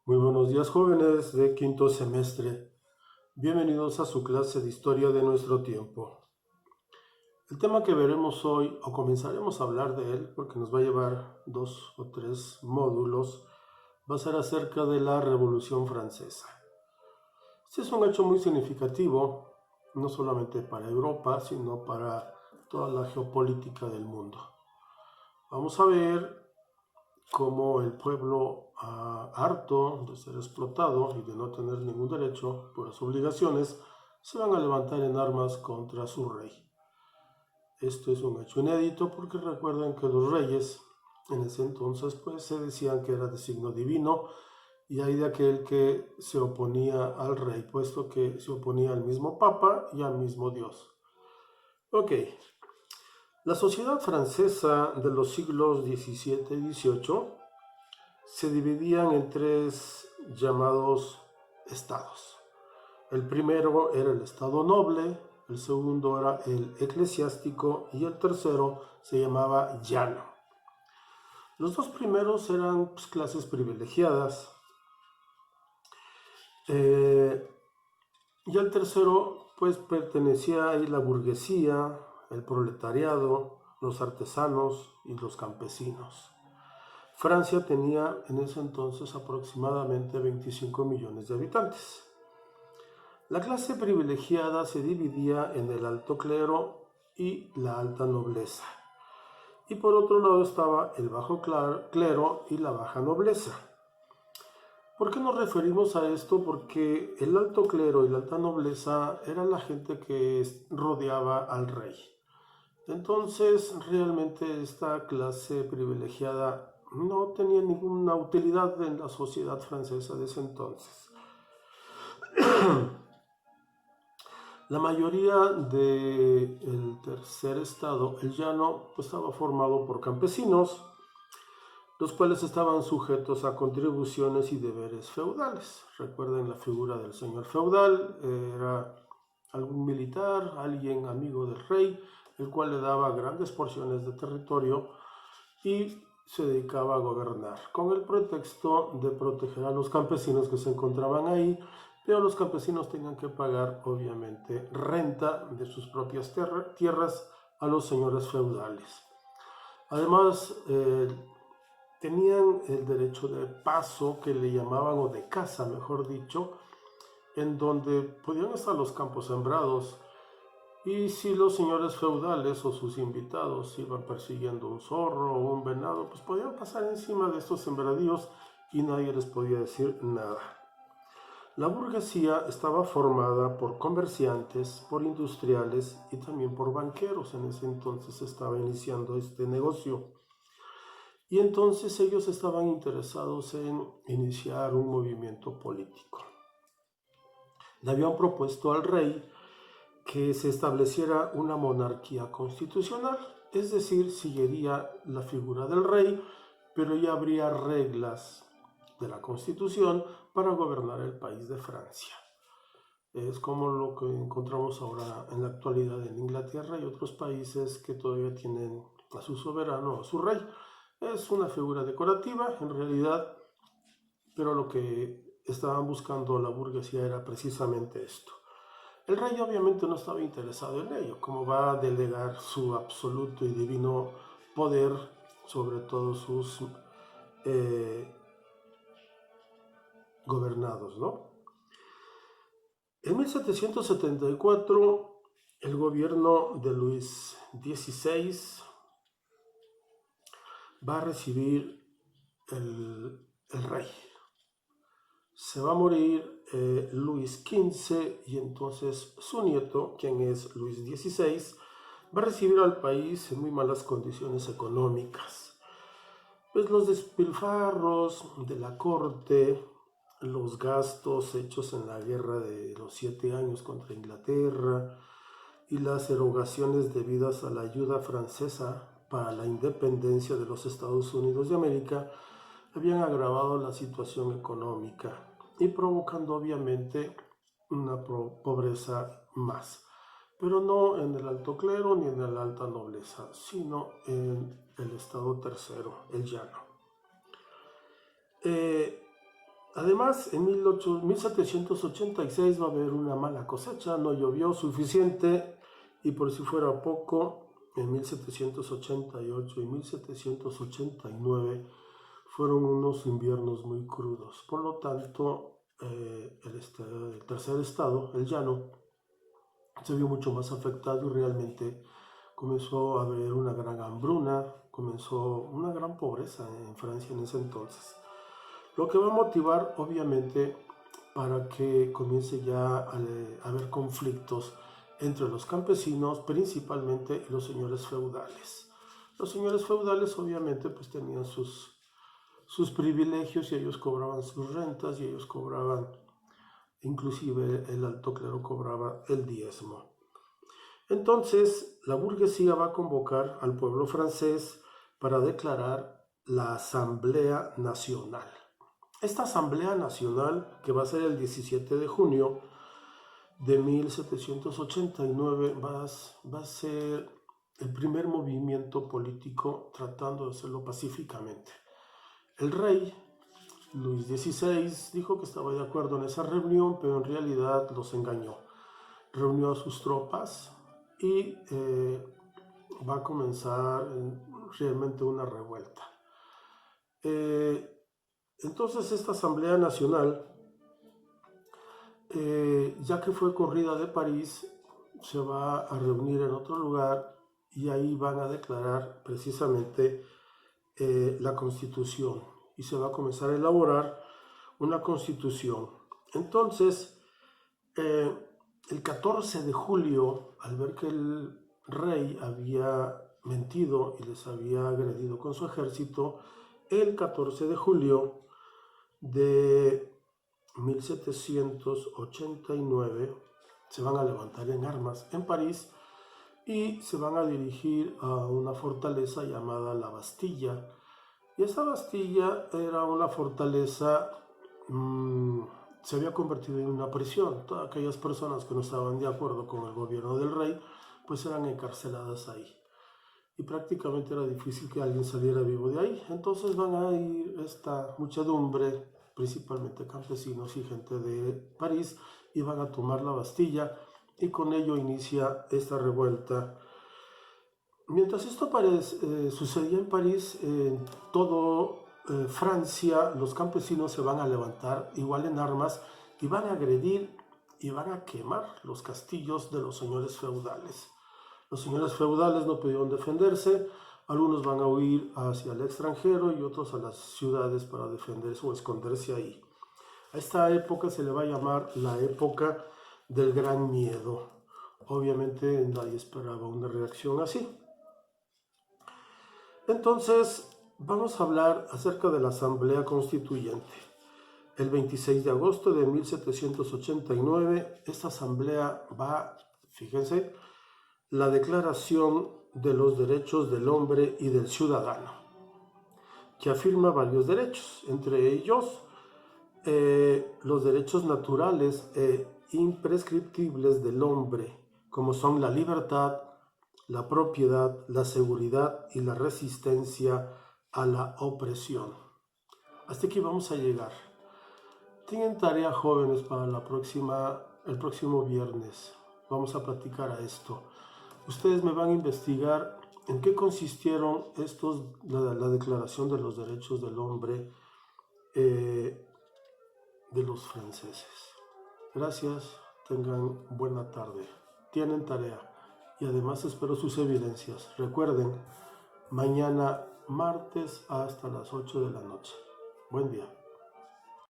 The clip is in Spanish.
Muy buenos días, jóvenes de quinto semestre. Bienvenidos a su clase de historia de nuestro tiempo. El tema que veremos hoy, o comenzaremos a hablar de él, porque nos va a llevar 2 o 3 módulos, va a ser acerca de la Revolución Francesa. Este es un hecho muy significativo, no solamente para Europa, sino para toda la geopolítica del mundo. Vamos a ver cómo el pueblo, harto de ser explotado y de no tener ningún derecho por las obligaciones, se van a levantar en armas contra su rey. Esto es un hecho inédito porque recuerden que los reyes en ese entonces pues se decían que era de signo divino y hay de aquel que se oponía al rey, puesto que se oponía al mismo papa y al mismo Dios. Ok, la sociedad francesa de los siglos XVII y XVIII se dividían en 3 llamados estados. El primero era el estado noble, el segundo era el eclesiástico y el tercero se llamaba llano. Los 2 primeros eran clases privilegiadas y el tercero pues pertenecía a la burguesía, el proletariado, los artesanos y los campesinos. Francia tenía en ese entonces aproximadamente 25 millones de habitantes. La clase privilegiada se dividía en el alto clero y la alta nobleza. Y por otro lado estaba el bajo clero y la baja nobleza. ¿Por qué nos referimos a esto? Porque el alto clero y la alta nobleza era la gente que rodeaba al rey. Entonces, realmente esta clase privilegiada no tenía ninguna utilidad en la sociedad francesa de ese entonces. La mayoría del tercer estado, el llano, pues estaba formado por campesinos, los cuales estaban sujetos a contribuciones y deberes feudales. Recuerden la figura del señor feudal, era algún militar, alguien amigo del rey, el cual le daba grandes porciones de territorio y se dedicaba a gobernar, con el pretexto de proteger a los campesinos que se encontraban ahí, pero los campesinos tenían que pagar, obviamente, renta de sus propias tierras a los señores feudales. Además, tenían el derecho de paso, que le llamaban, o de caza, mejor dicho, en donde podían estar los campos sembrados, y si los señores feudales o sus invitados iban persiguiendo un zorro o un venado, pues podían pasar encima de estos sembradíos y nadie les podía decir nada. La burguesía estaba formada por comerciantes, por industriales y también por banqueros. En ese entonces estaba iniciando este negocio. Y entonces ellos estaban interesados en iniciar un movimiento político. Le habían propuesto al rey que se estableciera una monarquía constitucional, es decir, seguiría la figura del rey, pero ya habría reglas de la Constitución para gobernar el país de Francia. Es como lo que encontramos ahora en la actualidad en Inglaterra y otros países que todavía tienen a su soberano, a su rey. Es una figura decorativa en realidad, pero lo que estaban buscando la burguesía era precisamente esto. El rey obviamente no estaba interesado en ello, como va a delegar su absoluto y divino poder sobre todos sus gobernados, ¿no? En 1774, el gobierno de Luis XVI va a recibir el rey. Se va a morir Luis XV y entonces su nieto, quien es Luis XVI, va a recibir al país en muy malas condiciones económicas. Pues los despilfarros de la corte, los gastos hechos en la guerra de los 7 años contra Inglaterra y las erogaciones debidas a la ayuda francesa para la independencia de los Estados Unidos de América habían agravado la situación económica y provocando obviamente una pobreza más, pero no en el alto clero ni en la alta nobleza, sino en el estado tercero, el llano. Además, en 1786 va a haber una mala cosecha, no llovió suficiente y por si fuera poco, en 1788 y 1789 fueron unos inviernos muy crudos. Por lo tanto, el tercer estado, el llano, se vio mucho más afectado y realmente comenzó a haber una gran hambruna, comenzó una gran pobreza en Francia en ese entonces. Lo que va a motivar, obviamente, para que comience ya a haber conflictos entre los campesinos, principalmente los señores feudales. Los señores feudales, obviamente, pues tenían sus privilegios y ellos cobraban sus rentas y ellos cobraban, inclusive el alto clero cobraba el diezmo. Entonces, la burguesía va a convocar al pueblo francés para declarar la Asamblea Nacional. Esta Asamblea Nacional, que va a ser el 17 de junio de 1789, va a ser el primer movimiento político tratando de hacerlo pacíficamente. El rey, Luis XVI, dijo que estaba de acuerdo en esa reunión, pero en realidad los engañó. Reunió a sus tropas y va a comenzar realmente una revuelta. Entonces esta Asamblea Nacional, ya que fue corrida de París, se va a reunir en otro lugar y ahí van a declarar precisamente la Constitución y se va a comenzar a elaborar una Constitución. Entonces, el 14 de julio, al ver que el rey había mentido y les había agredido con su ejército, el 14 de julio de 1789 se van a levantar en armas en París y se van a dirigir a una fortaleza llamada la Bastilla. Y esa Bastilla era una fortaleza, se había convertido en una prisión. Todas aquellas personas que no estaban de acuerdo con el gobierno del rey, pues eran encarceladas ahí. Y prácticamente era difícil que alguien saliera vivo de ahí. Entonces van a ir esta muchedumbre, principalmente campesinos y gente de París, y van a tomar la Bastilla y con ello inicia esta revuelta. Mientras esto sucedía en París, en todo Francia, los campesinos se van a levantar igual en armas y van a agredir y van a quemar los castillos de los señores feudales. Los señores feudales no pudieron defenderse, algunos van a huir hacia el extranjero y otros a las ciudades para defenderse o esconderse ahí. A esta época se le va a llamar la época del Gran Miedo. Obviamente nadie esperaba una reacción así. Entonces, vamos a hablar acerca de la Asamblea Constituyente. El 26 de agosto de 1789, esta asamblea va, fíjense, la Declaración de los Derechos del Hombre y del Ciudadano, que afirma varios derechos, entre ellos los derechos naturales e imprescriptibles del hombre, como son la libertad, la propiedad, la seguridad y la resistencia a la opresión. Hasta aquí vamos a llegar. Tienen tarea, jóvenes, para el próximo viernes. Vamos a platicar a esto. Ustedes me van a investigar en qué consistieron la Declaración de los Derechos del Hombre de los franceses. Gracias, tengan buena tarde. Tienen tarea y además espero sus evidencias. Recuerden, mañana martes hasta las 8 de la noche. Buen día.